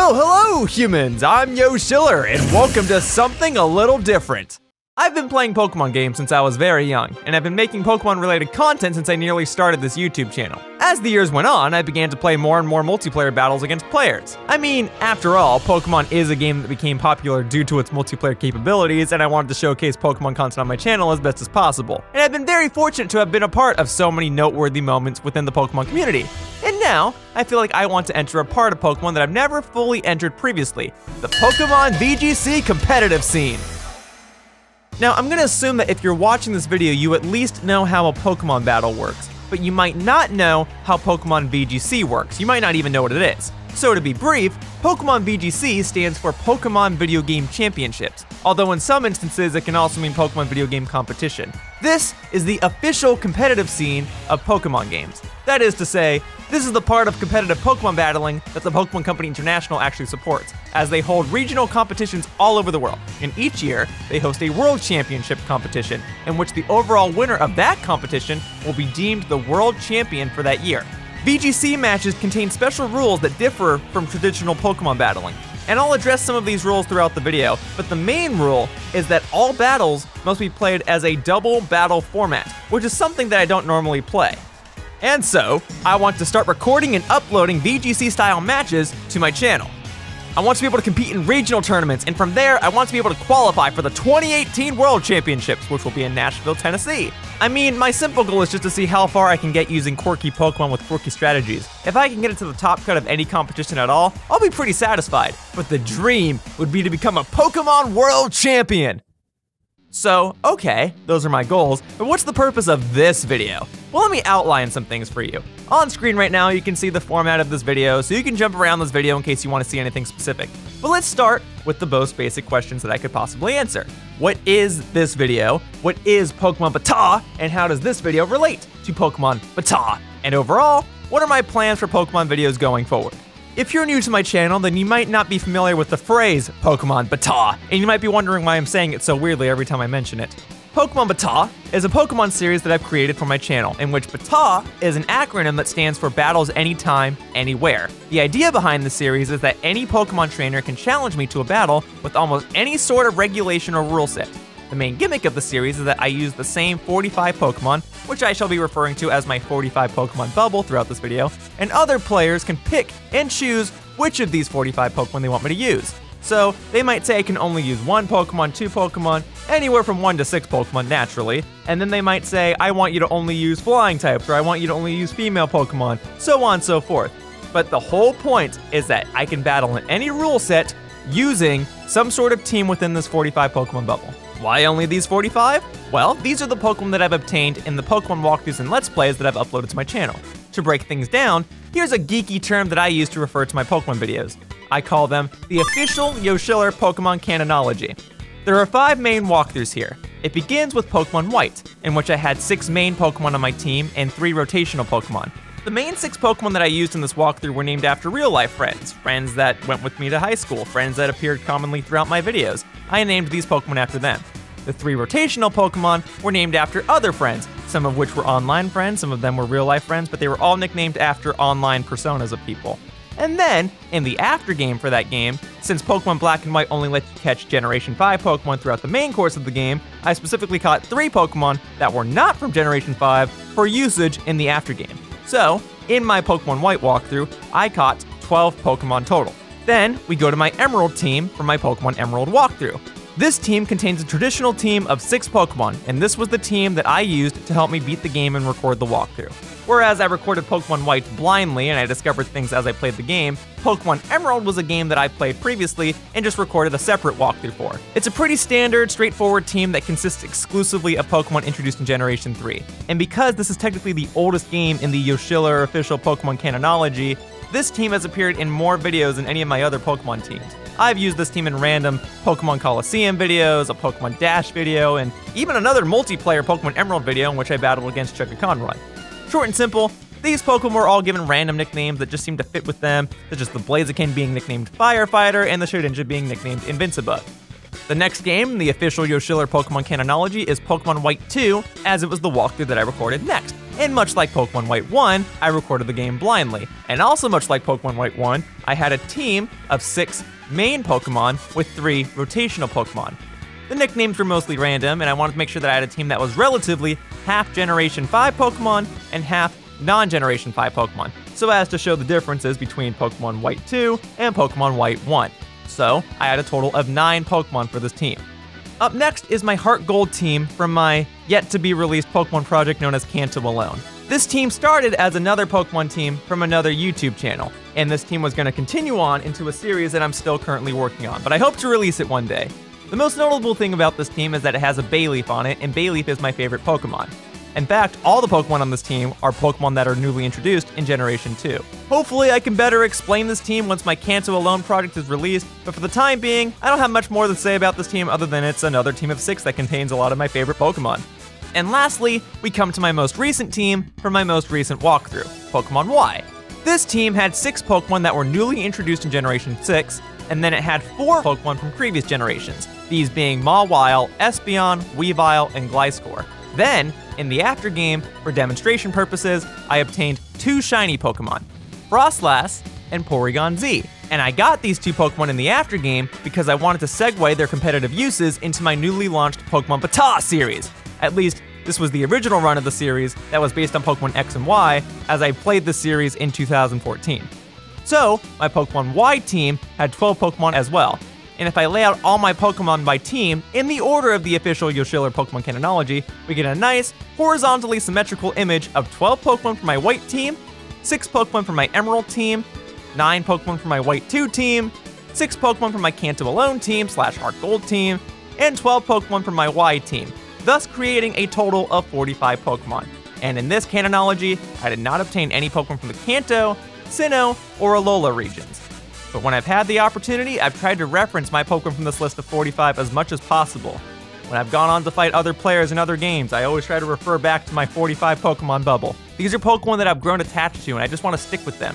Well, hello humans, I'm Yoshiller, and welcome to something a little different. I've been playing Pokemon games since I was very young, and I've been making Pokemon related content since I nearly started this YouTube channel. As the years went on, I began to play more and more multiplayer battles against players. I mean, after all, Pokemon is a game that became popular due to its multiplayer capabilities, and I wanted to showcase Pokemon content on my channel as best as possible. And I've been very fortunate to have been a part of so many noteworthy moments within the Pokemon community. And now, I feel like I want to enter a part of Pokemon that I've never fully entered previously, the Pokemon VGC competitive scene. Now, I'm gonna assume that if you're watching this video, you at least know how a Pokemon battle works, but you might not know how Pokemon VGC works. You might not even know what it is. So to be brief, Pokemon VGC stands for Pokemon Video Game Championships, although in some instances it can also mean Pokemon Video Game Competition. This is the official competitive scene of Pokemon games. That is to say, this is the part of competitive Pokemon battling that the Pokemon Company International actually supports, as they hold regional competitions all over the world. And each year, they host a World Championship competition, in which the overall winner of that competition will be deemed the World Champion for that year. VGC matches contain special rules that differ from traditional Pokemon battling, and I'll address some of these rules throughout the video, but the main rule is that all battles must be played as a double battle format, which is something that I don't normally play. And so, I want to start recording and uploading VGC-style matches to my channel. I want to be able to compete in regional tournaments, and from there, I want to be able to qualify for the 2018 World Championships, which will be in Nashville, Tennessee. I mean, my simple goal is just to see how far I can get using quirky Pokemon with quirky strategies. If I can get it to the top cut of any competition at all, I'll be pretty satisfied. But the dream would be to become a Pokemon World Champion. So, okay, those are my goals, but what's the purpose of this video? Well, let me outline some things for you. On screen right now, you can see the format of this video, so you can jump around this video in case you want to see anything specific. But let's start with the most basic questions that I could possibly answer. What is this video? What is Pokemon BATAW? And how does this video relate to Pokemon BATAW? And overall, what are my plans for Pokemon videos going forward? If you're new to my channel, then you might not be familiar with the phrase Pokemon BATAW, and you might be wondering why I'm saying it so weirdly every time I mention it. Pokemon BATAW is a Pokemon series that I've created for my channel, in which BATAW is an acronym that stands for Battles Anytime, Anywhere. The idea behind the series is that any Pokemon trainer can challenge me to a battle with almost any sort of regulation or rule set. The main gimmick of the series is that I use the same 45 Pokemon, which I shall be referring to as my 45 Pokemon bubble throughout this video, and other players can pick and choose which of these 45 Pokemon they want me to use. So, they might say I can only use 1 Pokemon, 2 Pokemon, anywhere from 1 to 6 Pokemon naturally, and then they might say I want you to only use flying types, or I want you to only use female Pokemon, so on and so forth. But the whole point is that I can battle in any rule set using some sort of team within this 45 Pokemon bubble. Why only these 45? Well, these are the Pokemon that I've obtained in the Pokemon walkthroughs and Let's Plays that I've uploaded to my channel. To break things down, here's a geeky term that I use to refer to my Pokemon videos. I call them the official Yoshiller Pokemon canonology. There are 5 main walkthroughs here. It begins with Pokemon White, in which I had 6 main Pokemon on my team and 3 rotational Pokemon. The main 6 Pokemon that I used in this walkthrough were named after real-life friends, friends that went with me to high school, friends that appeared commonly throughout my videos. I named these Pokemon after them. The 3 rotational Pokemon were named after other friends, some of which were online friends, some of them were real-life friends, but they were all nicknamed after online personas of people. And then, in the aftergame for that game, since Pokemon Black and White only let you catch Generation 5 Pokemon throughout the main course of the game, I specifically caught 3 Pokemon that were not from Generation 5 for usage in the aftergame. So, in my Pokemon White walkthrough, I caught 12 Pokemon total. Then, we go to my Emerald team for my Pokemon Emerald walkthrough. This team contains a traditional team of 6 Pokemon, and this was the team that I used to help me beat the game and record the walkthrough. Whereas I recorded Pokemon White blindly and I discovered things as I played the game, Pokemon Emerald was a game that I played previously and just recorded a separate walkthrough for. It's a pretty standard, straightforward team that consists exclusively of Pokemon introduced in Generation 3. And because this is technically the oldest game in the Yoshiller official Pokemon canonology, this team has appeared in more videos than any of my other Pokemon teams. I've used this team in random Pokemon Coliseum videos, a Pokemon Dash video, and even another multiplayer Pokemon Emerald video in which I battled against Chuggaaconroy. Short and simple, these Pokemon were all given random nicknames that just seemed to fit with them, such as the Blaziken being nicknamed Firefighter and the Shedinja being nicknamed Invincibug. The next game, the official Yoshiller Pokemon canonology, is Pokemon White 2, as it was the walkthrough that I recorded next. And much like Pokemon White 1, I recorded the game blindly. And also much like Pokemon White 1, I had a team of 6 main Pokemon with 3 rotational Pokemon. The nicknames were mostly random, and I wanted to make sure that I had a team that was relatively half Generation 5 Pokemon and half non-Generation 5 Pokemon, so as to show the differences between Pokemon White 2 and Pokemon White 1. So I had a total of 9 Pokemon for this team. Up next is my Heart Gold team from my yet-to-be-released Pokemon project known as Kanto Alone. This team started as another Pokemon team from another YouTube channel, and this team was going to continue on into a series that I'm still currently working on, but I hope to release it one day. The most notable thing about this team is that it has a Bayleaf on it, and Bayleaf is my favorite Pokemon. In fact, all the Pokemon on this team are Pokemon that are newly introduced in Generation 2. Hopefully I can better explain this team once my Kanto Alone project is released, but for the time being, I don't have much more to say about this team other than it's another team of 6 that contains a lot of my favorite Pokemon. And lastly, we come to my most recent team from my most recent walkthrough, Pokemon Y. This team had 6 Pokemon that were newly introduced in Generation 6, and then it had 4 Pokemon from previous generations, these being Mawile, Espeon, Weavile, and Gliscor. Then, in the aftergame, for demonstration purposes, I obtained 2 shiny Pokemon, Frostlass and Porygon Z. And I got these 2 Pokemon in the aftergame because I wanted to segue their competitive uses into my newly launched Pokemon BATAW series. At least, this was the original run of the series that was based on Pokemon X and Y, as I played the series in 2014. So, my Pokemon Y team had 12 Pokemon as well. And if I lay out all my Pokemon by team in the order of the official Yoshiller Pokemon canonology, we get a nice, horizontally symmetrical image of 12 Pokemon for my White team, 6 Pokemon for my Emerald team, 9 Pokemon for my White 2 team, 6 Pokemon for my Kanto Alone team / Heart Gold team, and 12 Pokemon for my Y team, thus creating a total of 45 Pokemon. And in this canonology, I did not obtain any Pokemon from the Kanto, Sinnoh, or Alola regions. But when I've had the opportunity, I've tried to reference my Pokemon from this list of 45 as much as possible. When I've gone on to fight other players in other games, I always try to refer back to my 45 Pokemon bubble. These are Pokemon that I've grown attached to, and I just want to stick with them.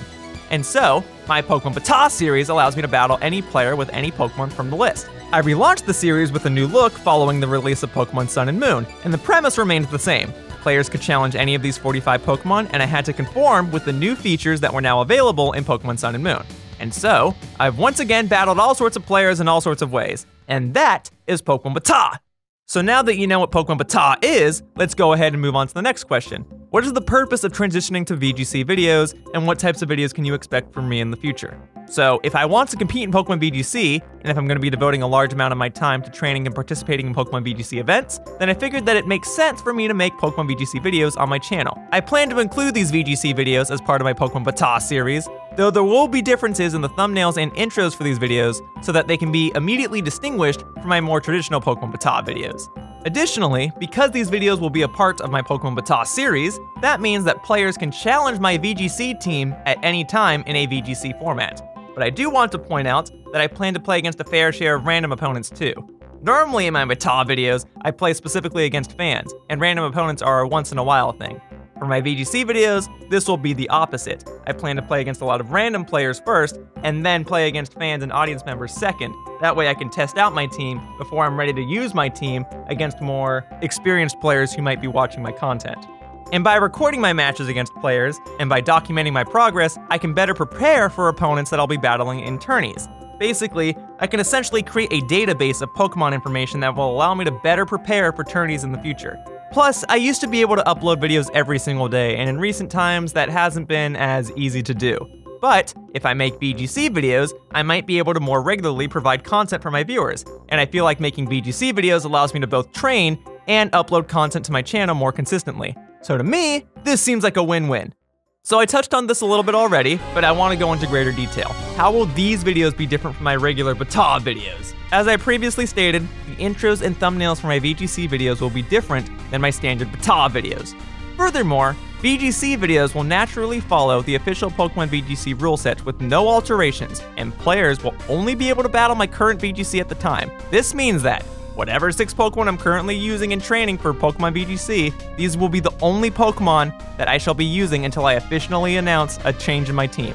And so, my Pokemon BATAW series allows me to battle any player with any Pokemon from the list. I relaunched the series with a new look following the release of Pokemon Sun and Moon, and the premise remained the same. Players could challenge any of these 45 Pokemon, and I had to conform with the new features that were now available in Pokemon Sun and Moon. And so, I've once again battled all sorts of players in all sorts of ways. And that is Pokemon BATAW. So now that you know what Pokemon BATAW is, let's go ahead and move on to the next question. What is the purpose of transitioning to VGC videos, and what types of videos can you expect from me in the future? So, if I want to compete in Pokemon VGC, and if I'm going to be devoting a large amount of my time to training and participating in Pokemon VGC events, then I figured that it makes sense for me to make Pokemon VGC videos on my channel. I plan to include these VGC videos as part of my Pokemon BATAW series, though there will be differences in the thumbnails and intros for these videos so that they can be immediately distinguished from my more traditional Pokemon BATAW videos. Additionally, because these videos will be a part of my Pokemon BATAW series, that means that players can challenge my VGC team at any time in a VGC format. But I do want to point out that I plan to play against a fair share of random opponents too. Normally in my BATAW videos, I play specifically against fans, and random opponents are a once in a while thing. For my VGC videos, this will be the opposite. I plan to play against a lot of random players first, and then play against fans and audience members second. That way I can test out my team before I'm ready to use my team against more experienced players who might be watching my content. And by recording my matches against players, and by documenting my progress, I can better prepare for opponents that I'll be battling in tourneys. Basically, I can essentially create a database of Pokemon information that will allow me to better prepare for tourneys in the future. Plus, I used to be able to upload videos every single day, and in recent times, that hasn't been as easy to do. But, if I make VGC videos, I might be able to more regularly provide content for my viewers, and I feel like making VGC videos allows me to both train and upload content to my channel more consistently. So to me, this seems like a win-win. So I touched on this a little bit already, but I want to go into greater detail. How will these videos be different from my regular BATAW videos? As I previously stated, the intros and thumbnails for my VGC videos will be different than my standard BATAW videos. Furthermore, VGC videos will naturally follow the official Pokemon VGC rule set with no alterations, and players will only be able to battle my current VGC at the time. This means that whatever 6 Pokemon I'm currently using in training for Pokemon VGC, these will be the only Pokemon that I shall be using until I officially announce a change in my team.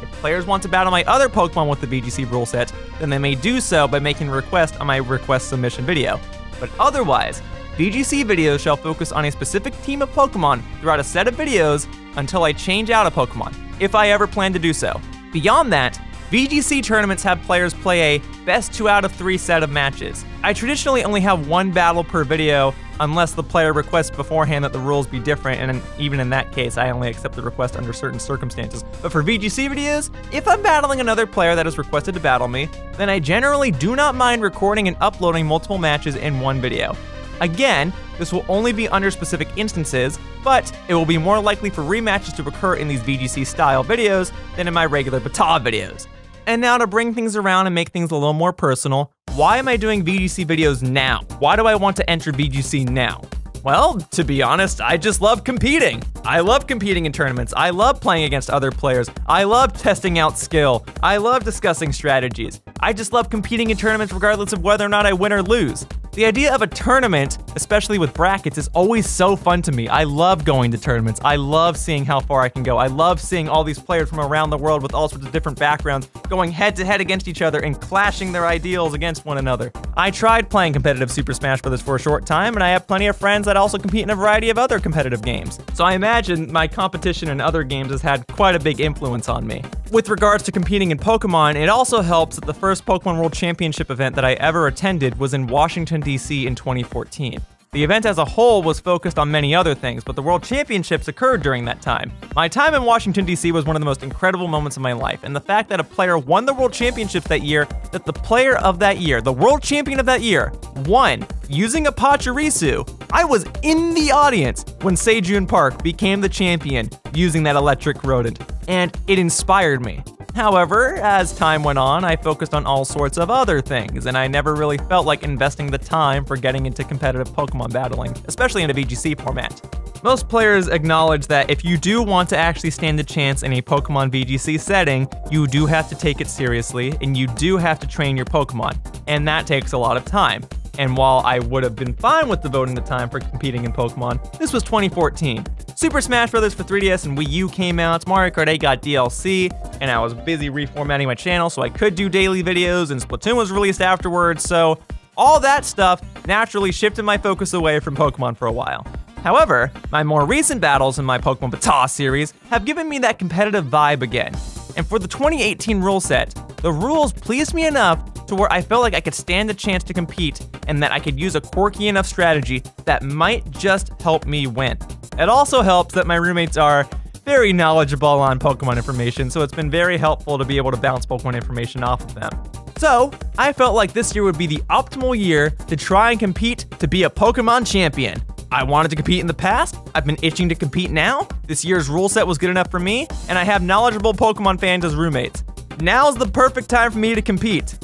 If players want to battle my other Pokemon with the VGC rule set, then they may do so by making a request on my request submission video. But otherwise, VGC videos shall focus on a specific team of Pokemon throughout a set of videos until I change out a Pokemon, if I ever plan to do so. Beyond that, VGC tournaments have players play a best 2 out of 3 set of matches. I traditionally only have 1 battle per video unless the player requests beforehand that the rules be different, and even in that case, I only accept the request under certain circumstances. But for VGC videos, if I'm battling another player that has requested to battle me, then I generally do not mind recording and uploading multiple matches in one video. Again, this will only be under specific instances, but it will be more likely for rematches to occur in these VGC-style videos than in my regular BATAW videos. And now to bring things around and make things a little more personal, why am I doing VGC videos now? Why do I want to enter VGC now? Well, to be honest, I just love competing. I love competing in tournaments. I love playing against other players. I love testing out skill. I love discussing strategies. I just love competing in tournaments regardless of whether or not I win or lose. The idea of a tournament, especially with brackets, is always so fun to me. I love going to tournaments. I love seeing how far I can go. I love seeing all these players from around the world with all sorts of different backgrounds going head to head against each other and clashing their ideals against one another. I tried playing competitive Super Smash Bros. For a short time, and I have plenty of friends that also compete in a variety of other competitive games. So I imagine my competition in other games has had quite a big influence on me. With regards to competing in Pokemon, it also helps that the first Pokemon World Championship event that I ever attended was in Washington, D.C. in 2014. The event as a whole was focused on many other things, but the World Championships occurred during that time. My time in Washington, D.C. was one of the most incredible moments of my life, and the fact that a player won the World Championships that year, that the player of that year, the World Champion of that year, won using a Pachirisu. I was in the audience when Sejun Park became the champion using that electric rodent, and it inspired me. However, as time went on, I focused on all sorts of other things, and I never really felt like investing the time for getting into competitive Pokemon battling, especially in a VGC format. Most players acknowledge that if you do want to actually stand a chance in a Pokemon VGC setting, you do have to take it seriously, and you do have to train your Pokemon, and that takes a lot of time. And while I would have been fine with devoting the time for competing in Pokemon, this was 2014. Super Smash Bros. For 3DS and Wii U came out, Mario Kart 8 got DLC, and I was busy reformatting my channel so I could do daily videos, and Splatoon was released afterwards, so all that stuff naturally shifted my focus away from Pokemon for a while. However, my more recent battles in my Pokemon BATAW series have given me that competitive vibe again. And for the 2018 rule set, the rules pleased me enough to where I felt like I could stand a chance to compete and that I could use a quirky enough strategy that might just help me win. It also helps that my roommates are very knowledgeable on Pokemon information, so it's been very helpful to be able to bounce Pokemon information off of them. So, I felt like this year would be the optimal year to try and compete to be a Pokemon champion. I wanted to compete in the past, I've been itching to compete now, this year's rule set was good enough for me, and I have knowledgeable Pokemon fans as roommates. Now's the perfect time for me to compete.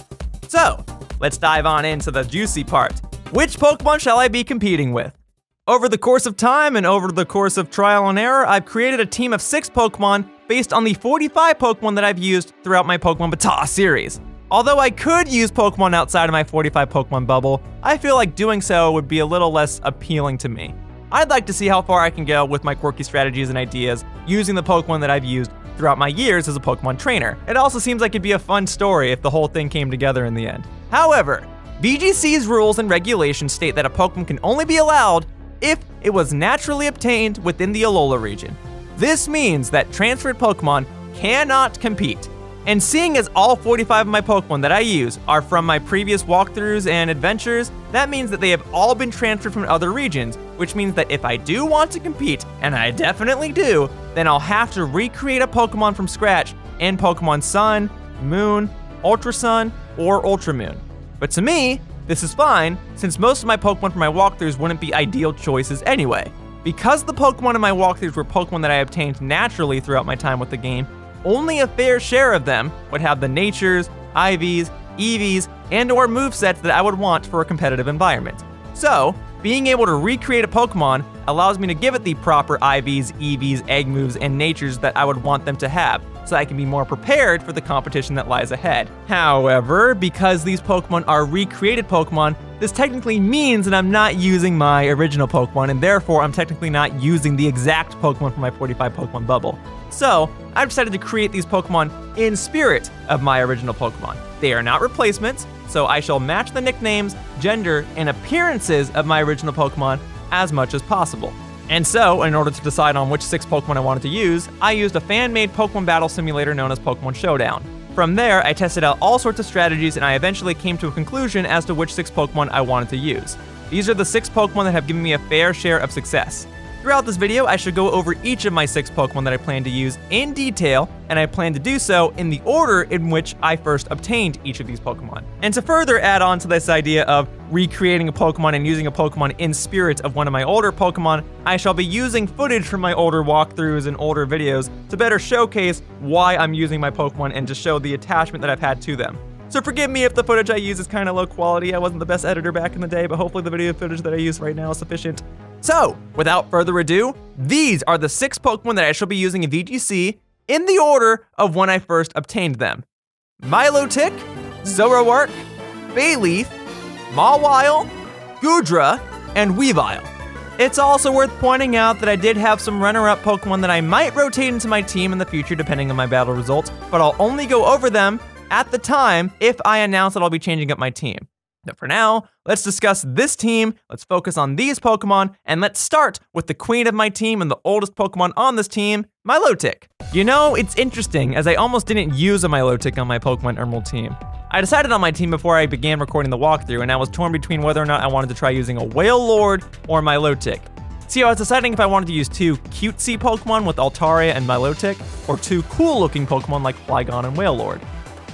So, let's dive on into the juicy part. Which Pokemon shall I be competing with? Over the course of time and over the course of trial and error, I've created a team of 6 Pokemon based on the 45 Pokemon that I've used throughout my Pokemon BATAW series. Although I could use Pokemon outside of my 45 Pokemon bubble, I feel like doing so would be a little less appealing to me. I'd like to see how far I can go with my quirky strategies and ideas using the Pokemon that I've used throughout my years as a Pokemon trainer. It also seems like it'd be a fun story if the whole thing came together in the end. However, VGC's rules and regulations state that a Pokemon can only be allowed if it was naturally obtained within the Alola region. This means that transferred Pokemon cannot compete. And seeing as all 45 of my Pokemon that I use are from my previous walkthroughs and adventures, that means that they have all been transferred from other regions, which means that if I do want to compete, and I definitely do, then I'll have to recreate a Pokemon from scratch in Pokemon Sun, Moon, Ultra Sun, or Ultra Moon. But to me, this is fine, since most of my Pokemon from my walkthroughs wouldn't be ideal choices anyway. Because the Pokemon in my walkthroughs were Pokemon that I obtained naturally throughout my time with the game, only a fair share of them would have the natures, IVs, EVs, and/or movesets that I would want for a competitive environment. So, being able to recreate a Pokemon allows me to give it the proper IVs, EVs, egg moves, and natures that I would want them to have, so I can be more prepared for the competition that lies ahead. However, because these Pokemon are recreated Pokemon, this technically means that I'm not using my original Pokemon, and therefore I'm technically not using the exact Pokemon from my 45 Pokemon bubble. So, I've decided to create these Pokemon in spirit of my original Pokemon. They are not replacements, so I shall match the nicknames, gender, and appearances of my original Pokemon as much as possible. And so, in order to decide on which 6 Pokemon I wanted to use, I used a fan-made Pokemon battle simulator known as Pokemon Showdown. From there, I tested out all sorts of strategies, and I eventually came to a conclusion as to which 6 Pokemon I wanted to use. These are the 6 Pokemon that have given me a fair share of success. Throughout this video, I should go over each of my 6 Pokemon that I plan to use in detail, and I plan to do so in the order in which I first obtained each of these Pokemon. And to further add on to this idea of recreating a Pokemon and using a Pokemon in spirit of one of my older Pokemon, I shall be using footage from my older walkthroughs and older videos to better showcase why I'm using my Pokemon and to show the attachment that I've had to them. So forgive me if the footage I use is kind of low quality. I wasn't the best editor back in the day, but hopefully the video footage that I use right now is sufficient. So, without further ado, these are the 6 Pokemon that I shall be using in VGC in the order of when I first obtained them. Milotic, Zoroark, Bayleaf, Mawile, Goodra, and Weavile. It's also worth pointing out that I did have some runner-up Pokemon that I might rotate into my team in the future depending on my battle results, but I'll only go over them at the time if I announce that I'll be changing up my team. But for now, let's discuss this team, let's focus on these Pokemon, and let's start with the queen of my team and the oldest Pokemon on this team, Milotic. You know, it's interesting, as I almost didn't use a Milotic on my Pokemon Emerald team. I decided on my team before I began recording the walkthrough, and I was torn between whether or not I wanted to try using a Wailord or Milotic. See, I was deciding if I wanted to use 2 cutesy Pokemon with Altaria and Milotic, or 2 cool-looking Pokemon like Flygon and Wailord.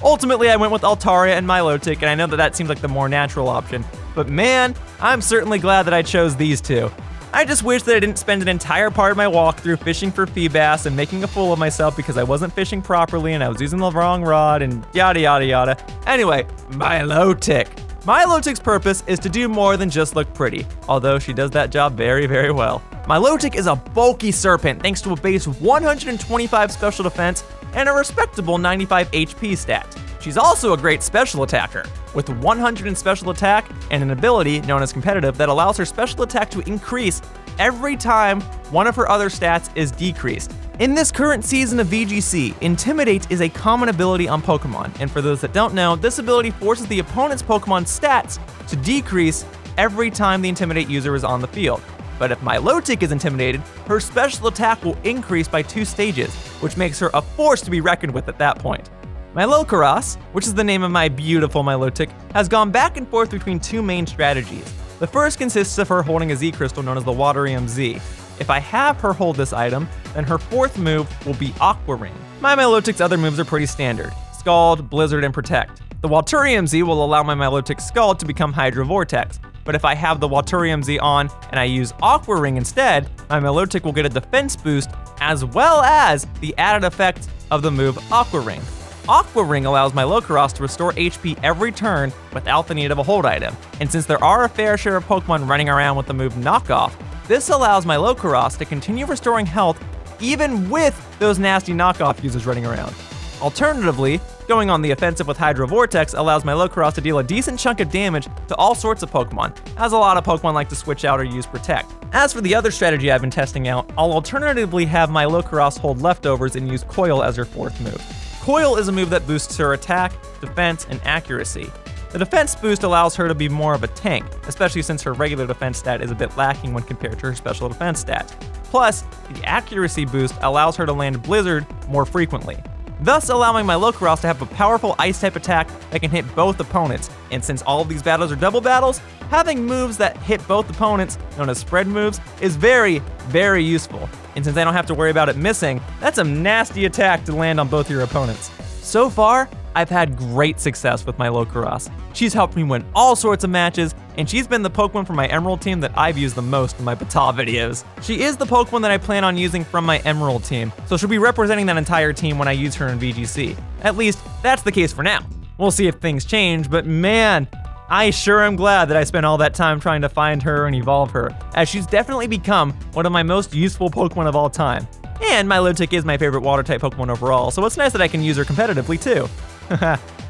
Ultimately, I went with Altaria and Milotic, and I know that that seems like the more natural option, but man, I'm certainly glad that I chose these 2. I just wish that I didn't spend an entire part of my walkthrough fishing for Feebas and making a fool of myself because I wasn't fishing properly and I was using the wrong rod and yada yada yada. Anyway, Milotic. Milotic's purpose is to do more than just look pretty, although she does that job very, very well. Milotic is a bulky serpent thanks to a base 125 special defense and a respectable 95 HP stat. She's also a great special attacker, with 100 in special attack and an ability known as competitive that allows her special attack to increase every time one of her other stats is decreased. In this current season of VGC, Intimidate is a common ability on Pokemon, and for those that don't know, this ability forces the opponent's Pokemon stats to decrease every time the Intimidate user is on the field. But if Milotic is intimidated, her special attack will increase by 2 stages, which makes her a force to be reckoned with at that point. Milokaross, which is the name of my beautiful Milotic, has gone back and forth between 2 main strategies. The first consists of her holding a Z crystal known as the Waterium Z. If I have her hold this item, then her 4th move will be Aqua Ring. My Milotic's other moves are pretty standard: Scald, Blizzard, and Protect. The Waterium Z will allow my Milotic Scald to become Hydro Vortex, but if I have the Waterium Z on and I use Aqua Ring instead, my Milotic will get a defense boost as well as the added effect of the move Aqua Ring. Aqua Ring allows Milokaross to restore HP every turn without the need of a hold item, and since there are a fair share of Pokemon running around with the move Knockoff, this allows Milokaross to continue restoring health even with those nasty knockoff users running around. Alternatively, going on the offensive with Hydro Vortex allows Milokaross to deal a decent chunk of damage to all sorts of Pokemon, as a lot of Pokemon like to switch out or use Protect. As for the other strategy I've been testing out, I'll alternatively have Milokaross hold leftovers and use Coil as her 4th move. Coil is a move that boosts her attack, defense, and accuracy. The defense boost allows her to be more of a tank, especially since her regular defense stat is a bit lacking when compared to her special defense stat. Plus, the accuracy boost allows her to land Blizzard more frequently, thus allowing Milokaross to have a powerful Ice-type attack that can hit both opponents, and since all of these battles are double battles, having moves that hit both opponents, known as spread moves, is very, very useful. And since I don't have to worry about it missing, that's a nasty attack to land on both your opponents. So far, I've had great success with Milokaross. She's helped me win all sorts of matches, and she's been the Pokemon from my Emerald team that I've used the most in my BATAW videos. She is the Pokemon that I plan on using from my Emerald team, so she'll be representing that entire team when I use her in VGC. At least, that's the case for now. We'll see if things change, but man, I sure am glad that I spent all that time trying to find her and evolve her, as she's definitely become one of my most useful Pokemon of all time. And Milotic is my favorite Water-type Pokemon overall, so it's nice that I can use her competitively too.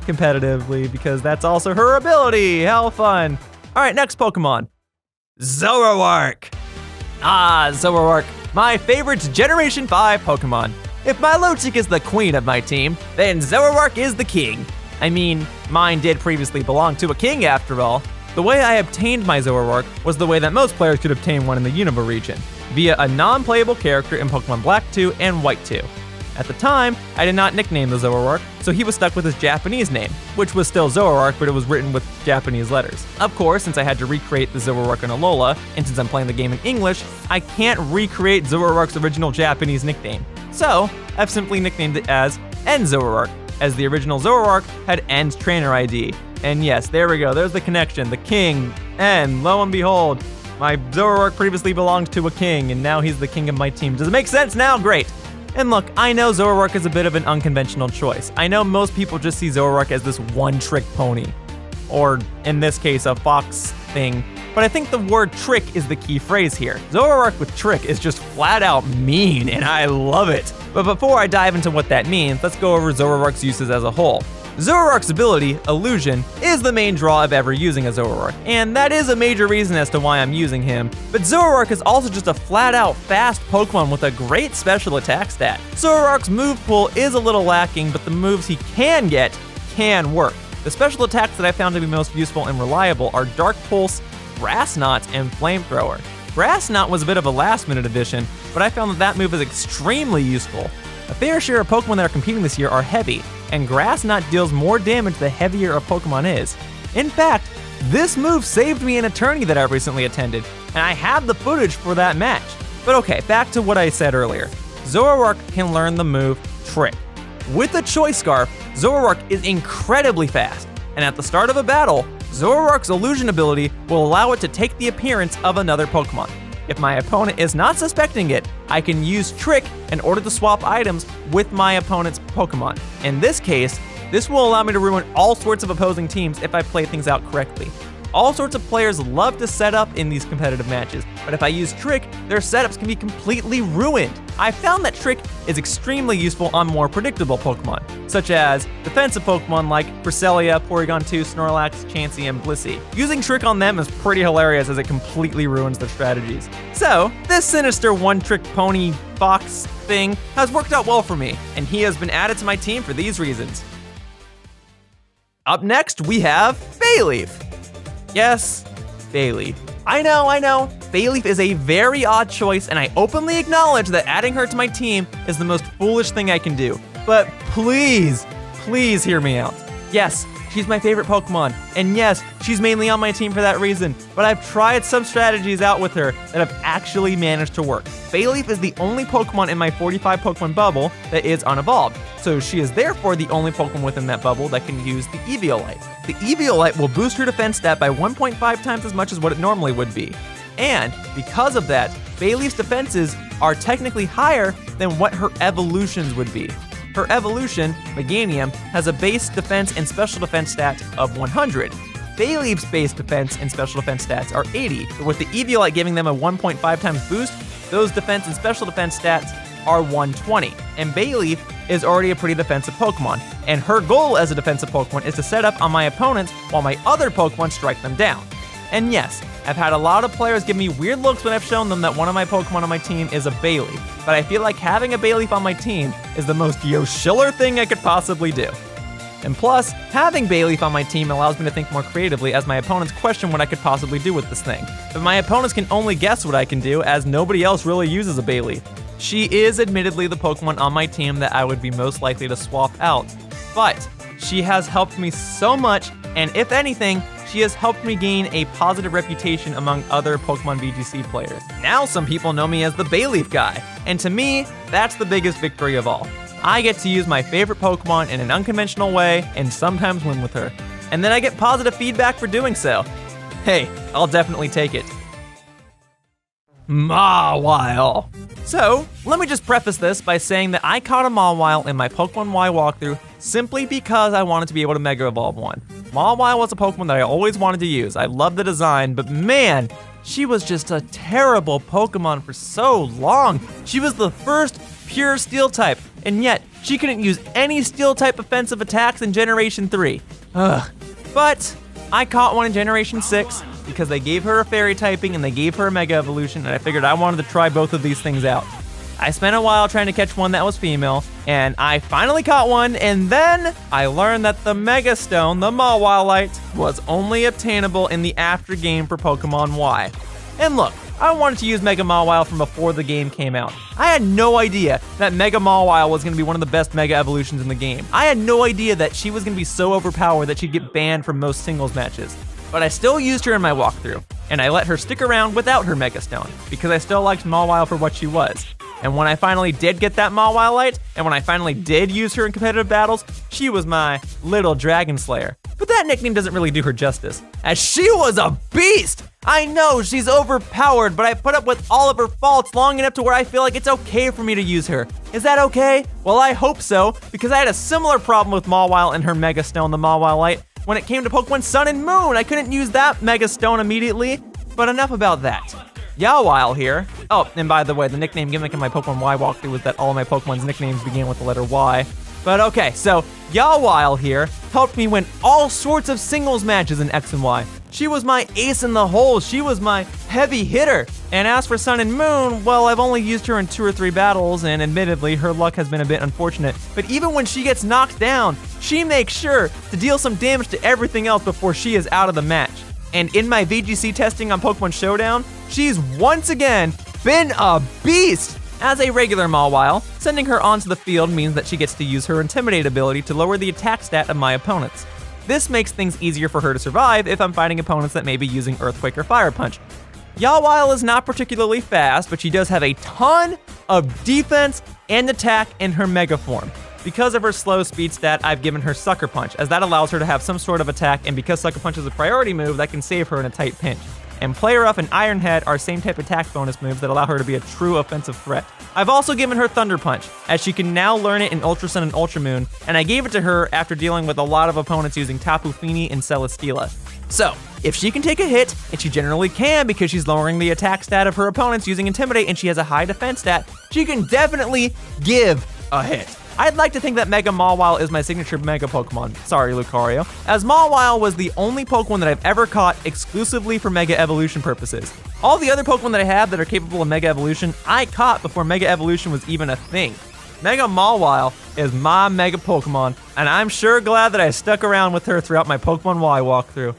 Competitively, because that's also her ability. How fun. All right, next Pokemon. Zoroark. Ah, Zoroark, my favorite Generation 5 Pokemon. If Milotic is the queen of my team, then Zoroark is the king. I mean, mine did previously belong to a king after all. The way I obtained my Zoroark was the way that most players could obtain one in the Unova region, via a non-playable character in Pokemon Black 2 and White 2. At the time, I did not nickname the Zoroark, so he was stuck with his Japanese name, which was still Zoroark, but it was written with Japanese letters. Of course, since I had to recreate the Zoroark in Alola, and since I'm playing the game in English, I can't recreate Zoroark's original Japanese nickname. So, I've simply nicknamed it as N Zoroark, as the original Zoroark had N's trainer ID. And yes, there we go, there's the connection, the king, N, lo and behold, my Zoroark previously belonged to a king, and now he's the king of my team. Does it make sense now? Great. And look, I know Zoroark is a bit of an unconventional choice. I know most people just see Zoroark as this one-trick pony, or in this case, a fox thing, but I think the word trick is the key phrase here. Zoroark with trick is just flat out mean, and I love it. But before I dive into what that means, let's go over Zoroark's uses as a whole. Zoroark's ability, Illusion, is the main draw of ever using a Zoroark, and that is a major reason as to why I'm using him. But Zoroark is also just a flat-out fast Pokemon with a great special attack stat. Zoroark's move pool is a little lacking, but the moves he can get can work. The special attacks that I found to be most useful and reliable are Dark Pulse, Grass Knot, and Flamethrower. Grass Knot was a bit of a last-minute addition, but I found that move is extremely useful. A fair share of Pokemon that are competing this year are heavy, and Grass Knot deals more damage the heavier a Pokemon is. In fact, this move saved me in a tourney that I recently attended, and I have the footage for that match. But okay, back to what I said earlier. Zoroark can learn the move Trick. With the Choice Scarf, Zoroark is incredibly fast, and at the start of a battle, Zoroark's Illusion ability will allow it to take the appearance of another Pokemon. If my opponent is not suspecting it, I can use Trick in order to swap items with my opponent's Pokemon. In this case, this will allow me to ruin all sorts of opposing teams if I play things out correctly. All sorts of players love to set up in these competitive matches, but if I use Trick, their setups can be completely ruined. I found that Trick is extremely useful on more predictable Pokemon, such as defensive Pokemon like Cresselia, Porygon 2, Snorlax, Chansey, and Blissey. Using Trick on them is pretty hilarious as it completely ruins their strategies. So, this sinister one-trick pony fox thing has worked out well for me, and he has been added to my team for these reasons. Up next, we have Bayleaf. Yes, Bayleaf. I know, Bayleaf is a very odd choice, and I openly acknowledge that adding her to my team is the most foolish thing I can do. But please, please hear me out. Yes, she's my favorite Pokemon, and yes, she's mainly on my team for that reason, but I've tried some strategies out with her that have actually managed to work. Bayleaf is the only Pokemon in my 45 Pokemon bubble that is unevolved, so she is therefore the only Pokemon within that bubble that can use the Eviolite. The Eviolite will boost her defense stat by 1.5 times as much as what it normally would be. And because of that, Bayleaf's defenses are technically higher than what her evolutions would be. Her evolution, Meganium, has a base defense and special defense stat of 100. Bayleaf's base defense and special defense stats are 80, but with the Eviolite giving them a 1.5 times boost, those defense and special defense stats are 120. And Bayleaf is already a pretty defensive Pokemon, and her goal as a defensive Pokemon is to set up on my opponents while my other Pokemon strike them down. And yes, I've had a lot of players give me weird looks when I've shown them that one of my Pokemon on my team is a Bayleaf, but I feel like having a Bayleaf on my team is the most Yoshiller thing I could possibly do. And plus, having Bayleaf on my team allows me to think more creatively as my opponents question what I could possibly do with this thing. But my opponents can only guess what I can do as nobody else really uses a Bayleaf. She is admittedly the Pokemon on my team that I would be most likely to swap out, but she has helped me so much, and if anything, she has helped me gain a positive reputation among other Pokemon VGC players. Now some people know me as the Bayleaf guy, and to me, that's the biggest victory of all. I get to use my favorite Pokemon in an unconventional way and sometimes win with her. And then I get positive feedback for doing so. Hey, I'll definitely take it. Mawile. So, let me just preface this by saying that I caught a Mawile in my Pokemon Y walkthrough simply because I wanted to be able to Mega Evolve one. Mawile was a Pokemon that I always wanted to use. I love the design, but man, she was just a terrible Pokemon for so long. She was the first pure Steel type, and yet she couldn't use any Steel type offensive attacks in Generation 3. Ugh. But I caught one in Generation 6, because they gave her a fairy typing and they gave her a Mega Evolution, and I figured I wanted to try both of these things out. I spent a while trying to catch one that was female, and I finally caught one, and then I learned that the Mega Stone, the Mawile, was only obtainable in the after game for Pokemon Y. And look, I wanted to use Mega Mawile from before the game came out. I had no idea that Mega Mawile was going to be one of the best Mega Evolutions in the game. I had no idea that she was going to be so overpowered that she'd get banned from most singles matches. But I still used her in my walkthrough, and I let her stick around without her Mega Stone, because I still liked Mawile for what she was. And when I finally did get that Mawile, and when I finally did use her in competitive battles, she was my little Dragon Slayer. But that nickname doesn't really do her justice, as she was a beast! I know she's overpowered, but I put up with all of her faults long enough to where I feel like it's okay for me to use her. Is that okay? Well, I hope so, because I had a similar problem with Mawile and her Mega Stone, the Mawile. When it came to Pokemon Sun and Moon, I couldn't use that Mega Stone immediately, but enough about that. Yawile here. Oh, and by the way, the nickname gimmick in my Pokemon Y walkthrough was that all of my Pokemon's nicknames began with the letter Y. But okay, so Yawile here helped me win all sorts of singles matches in X and Y. She was my ace in the hole, she was my heavy hitter. And as for Sun and Moon, well, I've only used her in 2 or 3 battles, and admittedly, her luck has been a bit unfortunate. But even when she gets knocked down, she makes sure to deal some damage to everything else before she is out of the match. And in my VGC testing on Pokemon Showdown, she's once again been a beast! As a regular Mawile, sending her onto the field means that she gets to use her Intimidate ability to lower the attack stat of my opponents. This makes things easier for her to survive if I'm fighting opponents that may be using Earthquake or Fire Punch. Yawile is not particularly fast, but she does have a ton of defense and attack in her Mega form. Because of her slow speed stat, I've given her Sucker Punch, as that allows her to have some sort of attack, and because Sucker Punch is a priority move, that can save her in a tight pinch. And Play Rough and Iron Head are same type attack bonus moves that allow her to be a true offensive threat. I've also given her Thunder Punch, as she can now learn it in Ultra Sun and Ultra Moon, and I gave it to her after dealing with a lot of opponents using Tapu Fini and Celesteela. So, if she can take a hit, and she generally can because she's lowering the attack stat of her opponents using Intimidate and she has a high defense stat, she can definitely give a hit. I'd like to think that Mega Mawile is my signature Mega Pokemon. Sorry, Lucario. As Mawile was the only Pokemon that I've ever caught exclusively for Mega Evolution purposes. All the other Pokemon that I have that are capable of Mega Evolution, I caught before Mega Evolution was even a thing. Mega Mawile is my Mega Pokemon, and I'm sure glad that I stuck around with her throughout my Pokemon Y walkthrough.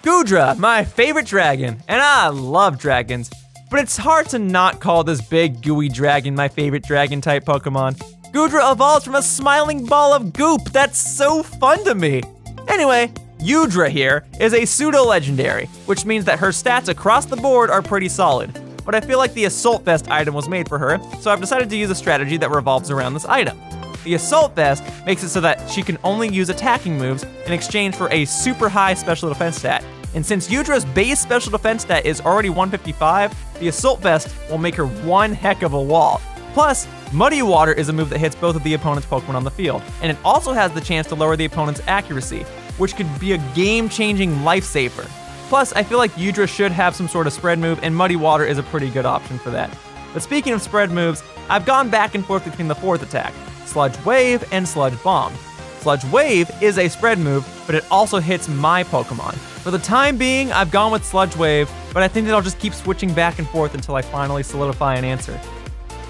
Goodra, my favorite dragon, and I love dragons. But it's hard to not call this big, gooey dragon my favorite dragon-type Pokemon. Goodra evolves from a smiling ball of goop. That's so fun to me. Anyway, Youdra here is a pseudo-legendary, which means that her stats across the board are pretty solid. But I feel like the Assault Vest item was made for her, so I've decided to use a strategy that revolves around this item. The Assault Vest makes it so that she can only use attacking moves in exchange for a super high special defense stat. And since Youdra's base special defense stat is already 155, the Assault Vest will make her one heck of a wall. Plus, Muddy Water is a move that hits both of the opponent's Pokemon on the field, and it also has the chance to lower the opponent's accuracy, which could be a game-changing lifesaver. Plus, I feel like Youdra should have some sort of spread move, and Muddy Water is a pretty good option for that. But speaking of spread moves, I've gone back and forth between the 4th attack, Sludge Wave and Sludge Bomb. Sludge Wave is a spread move, but it also hits my Pokemon. For the time being, I've gone with Sludge Wave, but I think that I'll just keep switching back and forth until I finally solidify an answer.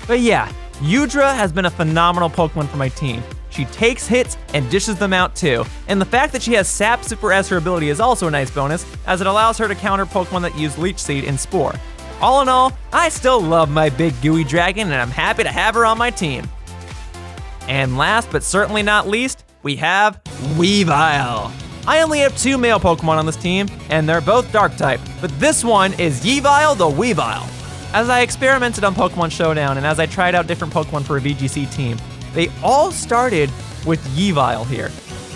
But yeah, Youdra has been a phenomenal Pokemon for my team. She takes hits and dishes them out too, and the fact that she has Sap Super as her ability is also a nice bonus, as it allows her to counter Pokemon that use Leech Seed and Spore. All in all, I still love my big gooey dragon, and I'm happy to have her on my team. And last but certainly not least, we have Weavile. I only have 2 male Pokemon on this team, and they're both Dark-type, but this one is Yeavile the Weavile. As I experimented on Pokemon Showdown, and as I tried out different Pokemon for a VGC team, they all started with Yeavile here.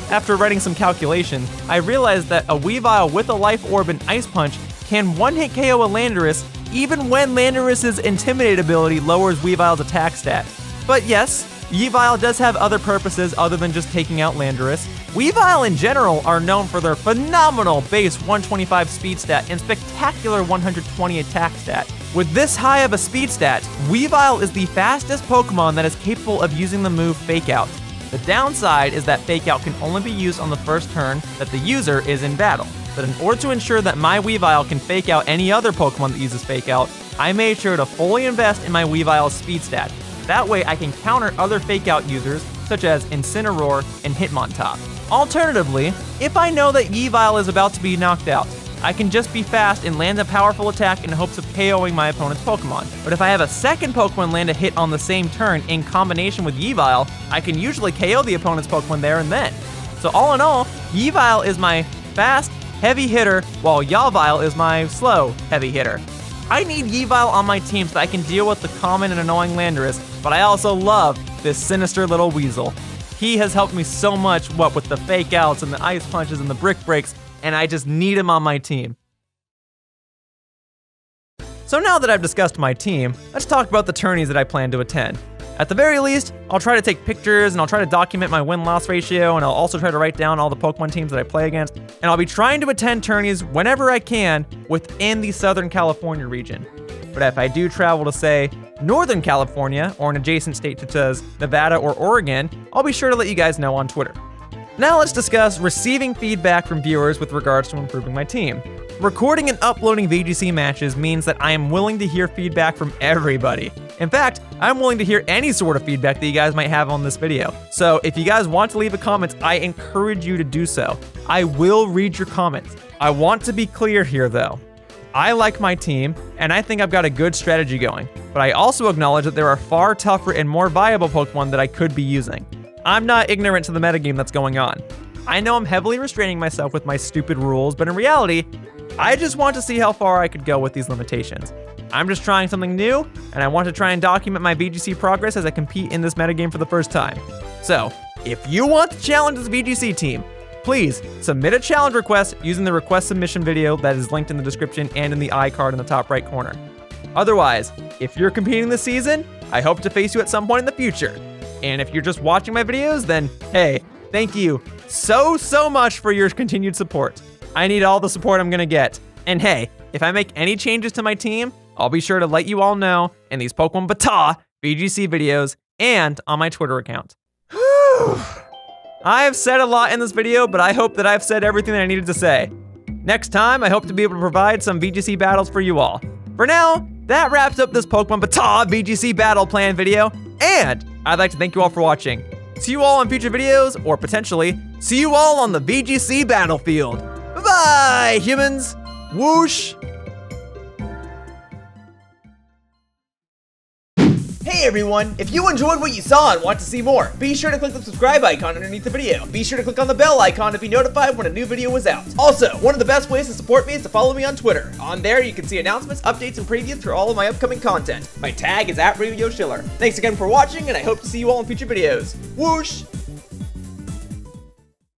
After writing some calculations, I realized that a Weavile with a Life Orb and Ice Punch can one-hit KO a Landorus, even when Landorus's Intimidate ability lowers Weavile's attack stat. But yes, Yeavile does have other purposes other than just taking out Landorus. Weavile in general are known for their phenomenal base 125 speed stat and spectacular 120 attack stat. With this high of a speed stat, Weavile is the fastest Pokemon that is capable of using the move Fake Out. The downside is that Fake Out can only be used on the first turn that the user is in battle. but in order to ensure that my Weavile can fake out any other Pokemon that uses fake out, I made sure to fully invest in my Weavile's speed stat. That way I can counter other fake out users such as Incineroar and Hitmontop. Alternatively, if I know that Yeavile is about to be knocked out, I can just be fast and land a powerful attack in hopes of KOing my opponent's Pokemon. But if I have a second Pokemon land a hit on the same turn in combination with Yeavile, I can usually KO the opponent's Pokemon there and then. So all in all, Yeavile is my fast, heavy hitter, while Yawile is my slow, heavy hitter. I need Yeavile on my team so that I can deal with the common and annoying Landorus, but I also love this sinister little weasel. He has helped me so much, what with the fake outs and the ice punches and the brick breaks, and I just need him on my team. So now that I've discussed my team, let's talk about the tourneys that I plan to attend. At the very least, I'll try to take pictures and I'll try to document my win-loss ratio, and I'll also try to write down all the Pokemon teams that I play against, and I'll be trying to attend tourneys whenever I can within the Southern California region. But if I do travel to, say, Northern California or an adjacent state such as Nevada or Oregon, I'll be sure to let you guys know on Twitter. Now let's discuss receiving feedback from viewers with regards to improving my team. Recording and uploading VGC matches means that I am willing to hear feedback from everybody. In fact, I'm willing to hear any sort of feedback that you guys might have on this video. So if you guys want to leave a comment, I encourage you to do so. I will read your comments. I want to be clear here though. I like my team, and I think I've got a good strategy going, but I also acknowledge that there are far tougher and more viable Pokemon that I could be using. I'm not ignorant to the metagame that's going on. I know I'm heavily restraining myself with my stupid rules, but in reality, I just want to see how far I could go with these limitations. I'm just trying something new, and I want to try and document my VGC progress as I compete in this metagame for the first time. So, if you want to challenge this VGC team, please submit a challenge request using the request submission video that is linked in the description and in the iCard in the top right corner. Otherwise, if you're competing this season, I hope to face you at some point in the future. And if you're just watching my videos, then hey, thank you so much for your continued support. I need all the support I'm gonna get. And hey, if I make any changes to my team, I'll be sure to let you all know in these Pokemon BATAW VGC videos and on my Twitter account. I've said a lot in this video, but I hope that I've said everything that I needed to say. Next time, I hope to be able to provide some VGC battles for you all. For now, that wraps up this Pokemon BATAW VGC battle plan video, and I'd like to thank you all for watching. See you all in future videos, or potentially, see you all on the VGC battlefield. Bye-bye, humans. Whoosh. Hey everyone, if you enjoyed what you saw and want to see more, be sure to click the subscribe icon underneath the video. Be sure to click on the bell icon to be notified when a new video is out. Also, one of the best ways to support me is to follow me on Twitter. On there, you can see announcements, updates, and previews for all of my upcoming content. My tag is @Yoshiller. Thanks again for watching, and I hope to see you all in future videos. Whoosh!